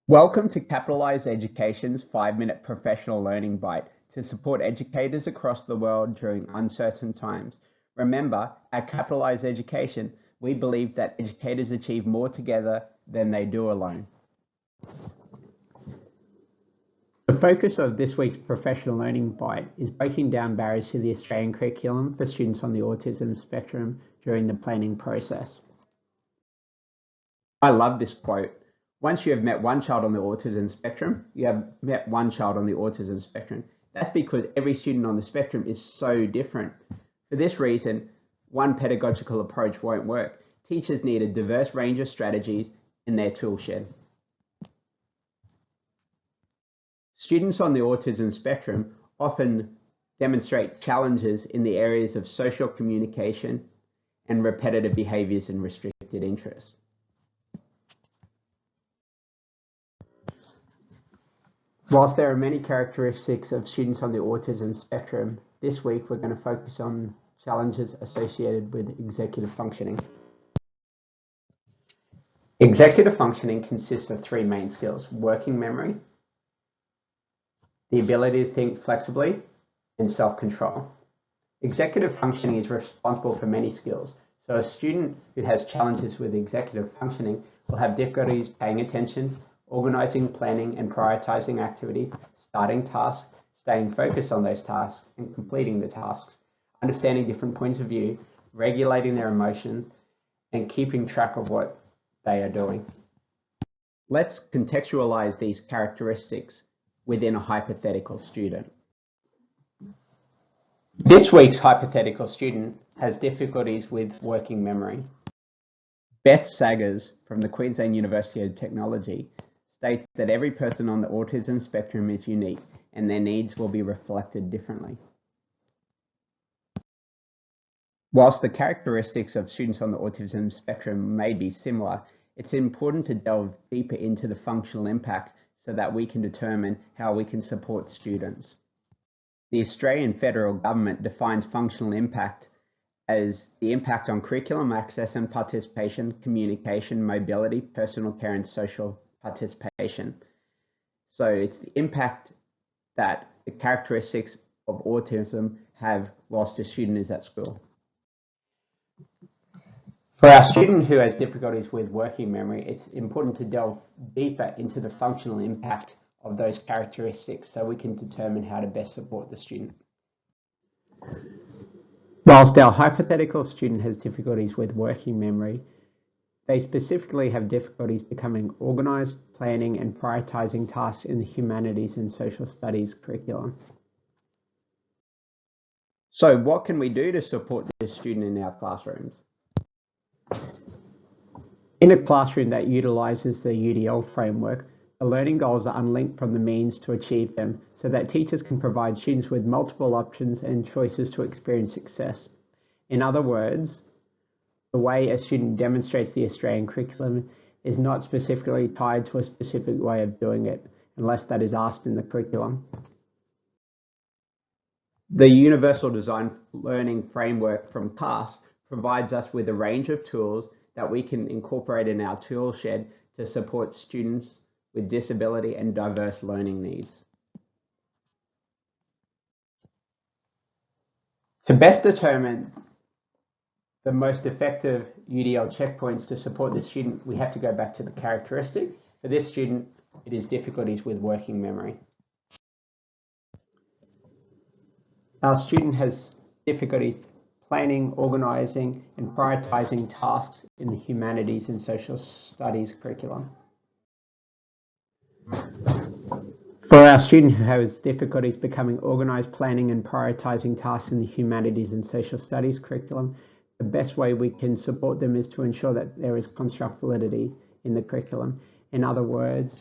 Welcome to Capitalise Education's 5-minute professional learning bite to support educators across the world during uncertain times. Remember, at Capitalise Education, we believe that educators achieve more together than they do alone. The focus of this week's professional learning bite is breaking down barriers to the Australian curriculum for students on the autism spectrum during the planning process. I love this quote. Once you have met one child on the autism spectrum, you have met one child on the autism spectrum. That's because every student on the spectrum is so different. For this reason, one pedagogical approach won't work. Teachers need a diverse range of strategies in their tool shed. Students on the autism spectrum often demonstrate challenges in the areas of social communication and repetitive behaviours and restricted interests. Whilst there are many characteristics of students on the autism spectrum, this week we're going to focus on challenges associated with executive functioning. Executive functioning consists of three main skills: working memory, the ability to think flexibly, and self-control. Executive functioning is responsible for many skills. So a student who has challenges with executive functioning will have difficulties paying attention, organising, planning and prioritising activities, starting tasks, staying focused on those tasks and completing the tasks, understanding different points of view, regulating their emotions and keeping track of what they are doing. Let's contextualise these characteristics within a hypothetical student. This week's hypothetical student has difficulties with working memory. Beth Saggers from the Queensland University of Technology states that every person on the autism spectrum is unique and their needs will be reflected differently. Whilst the characteristics of students on the autism spectrum may be similar, it's important to delve deeper into the functional impact so that we can determine how we can support students. The Australian federal government defines functional impact as the impact on curriculum access and participation, communication, mobility, personal care and social participation. So it's the impact that the characteristics of autism have whilst a student is at school. For our student who has difficulties with working memory, it's important to delve deeper into the functional impact of those characteristics so we can determine how to best support the student. Whilst our hypothetical student has difficulties with working memory, they specifically have difficulties becoming organised, planning and prioritising tasks in the humanities and social studies curriculum. So what can we do to support this student in our classrooms? In a classroom that utilises the UDL Framework, the learning goals are unlinked from the means to achieve them so that teachers can provide students with multiple options and choices to experience success. In other words, the way a student demonstrates the Australian curriculum is not specifically tied to a specific way of doing it, unless that is asked in the curriculum. The Universal Design Learning Framework from CAST provides us with a range of tools that we can incorporate in our tool shed to support students with disability and diverse learning needs. To best determine the most effective UDL checkpoints to support this student, we have to go back to the characteristic. For this student, it is difficulties with working memory. Our student has difficulties planning, organising and prioritising tasks in the humanities and social studies curriculum. For our student who has difficulties becoming organised, planning and prioritising tasks in the humanities and social studies curriculum, the best way we can support them is to ensure that there is construct validity in the curriculum. In other words,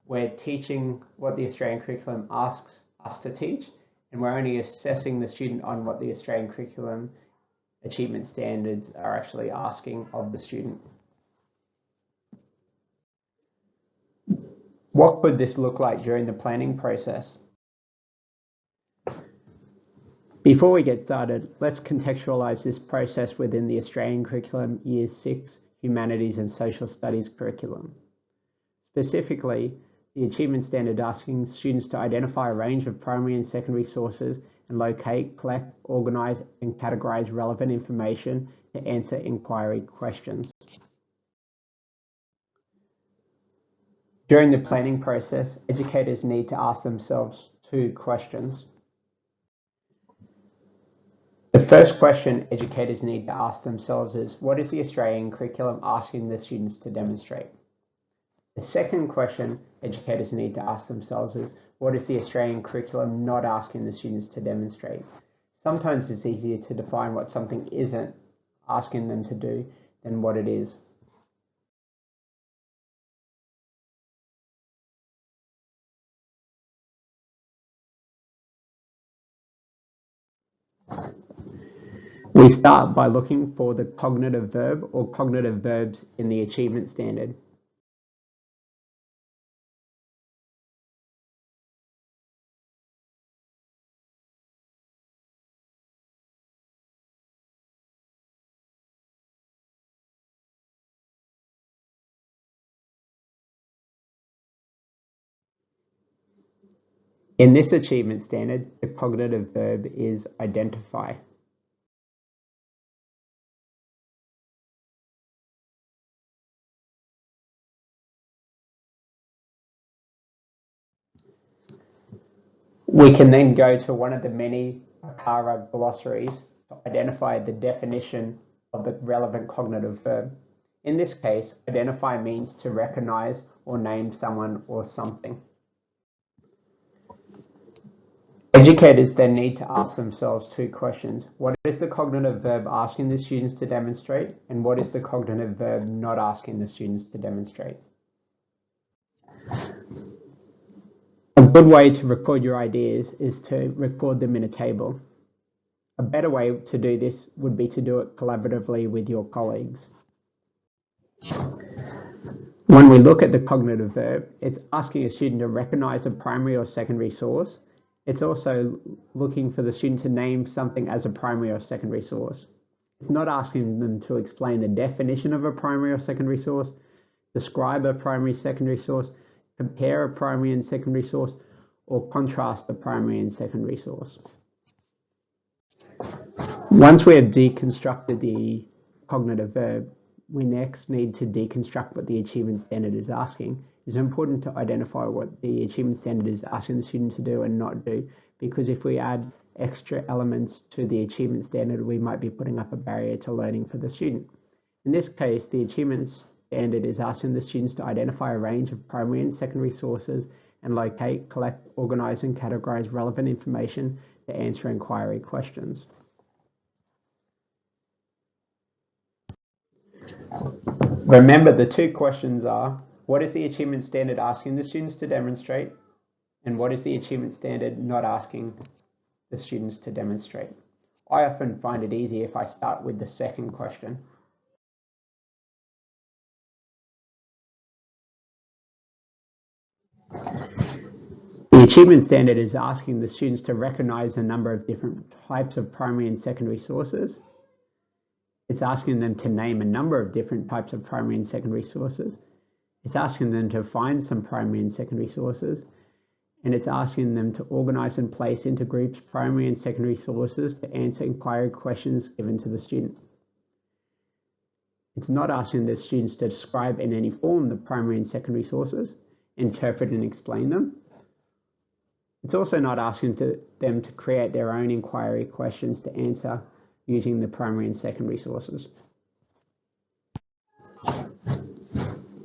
we're teaching what the Australian curriculum asks us to teach, and we're only assessing the student on what the Australian curriculum achievement standards are actually asking of the student. What could this look like during the planning process? Before we get started, let's contextualise this process within the Australian curriculum Year 6 Humanities and Social Studies curriculum. Specifically, the achievement standard asking students to identify a range of primary and secondary sources and locate, collect, organise and categorise relevant information to answer inquiry questions. During the planning process, educators need to ask themselves 2 questions. The first question educators need to ask themselves is, what is the Australian curriculum asking the students to demonstrate? The second question educators need to ask themselves is, what is the Australian curriculum not asking the students to demonstrate? Sometimes it's easier to define what something isn't asking them to do than what it is. We start by looking for the cognitive verb or cognitive verbs in the achievement standard. In this achievement standard, the cognitive verb is identify. We can then go to one of the many ACARA glossaries to identify the definition of the relevant cognitive verb. In this case, identify means to recognize or name someone or something. Educators then need to ask themselves 2 questions. What is the cognitive verb asking the students to demonstrate? And what is the cognitive verb not asking the students to demonstrate? A good way to record your ideas is to record them in a table. A better way to do this would be to do it collaboratively with your colleagues. When we look at the cognitive verb, it's asking a student to recognize a primary or secondary source. It's also looking for the student to name something as a primary or secondary source. It's not asking them to explain the definition of a primary or secondary source, describe a primary secondary source, compare a primary and secondary source, or contrast the primary and secondary source. Once we have deconstructed the cognitive verb, we next need to deconstruct what the achievement standard is asking. It's important to identify what the achievement standard is asking the student to do and not do, because if we add extra elements to the achievement standard, we might be putting up a barrier to learning for the student. In this case, the achievement standard is asking the students to identify a range of primary and secondary sources and locate, collect, organise and categorise relevant information to answer inquiry questions. Remember, the 2 questions are, what is the achievement standard asking the students to demonstrate? And what is the achievement standard not asking the students to demonstrate? I often find it easy if I start with the second question. The achievement standard is asking the students to recognise a number of different types of primary and secondary sources. It's asking them to name a number of different types of primary and secondary sources. It's asking them to find some primary and secondary sources. And it's asking them to organise and place into groups primary and secondary sources to answer inquiry questions given to the student. It's not asking the students to describe in any form the primary and secondary sources, interpret and explain them. It's also not asking them to create their own inquiry questions to answer using the primary and secondary sources.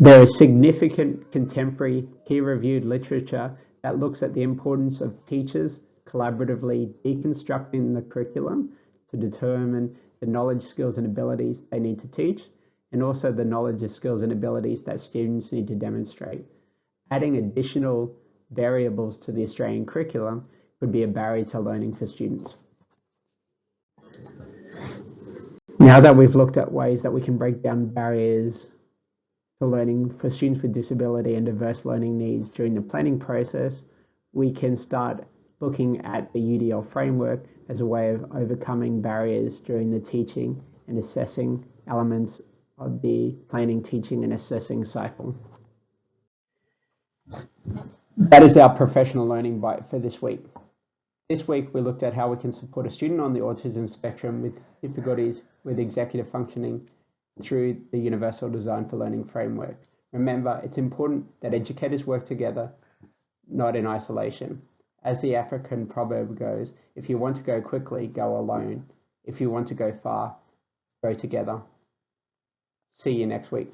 There is significant contemporary peer-reviewed literature that looks at the importance of teachers collaboratively deconstructing the curriculum to determine the knowledge, skills and abilities they need to teach, and also the knowledge, skills and abilities that students need to demonstrate. Adding additional variables to the Australian curriculum could be a barrier to learning for students. Now that we've looked at ways that we can break down barriers to learning for students with disability and diverse learning needs during the planning process, we can start looking at the UDL framework as a way of overcoming barriers during the teaching and assessing elements of the planning, teaching and assessing cycle. That is our professional learning bite for this week. This week, we looked at how we can support a student on the autism spectrum with difficulties with executive functioning through the Universal Design for Learning framework. Remember, it's important that educators work together, not in isolation. As the African proverb goes, if you want to go quickly, go alone. If you want to go far, go together. See you next week.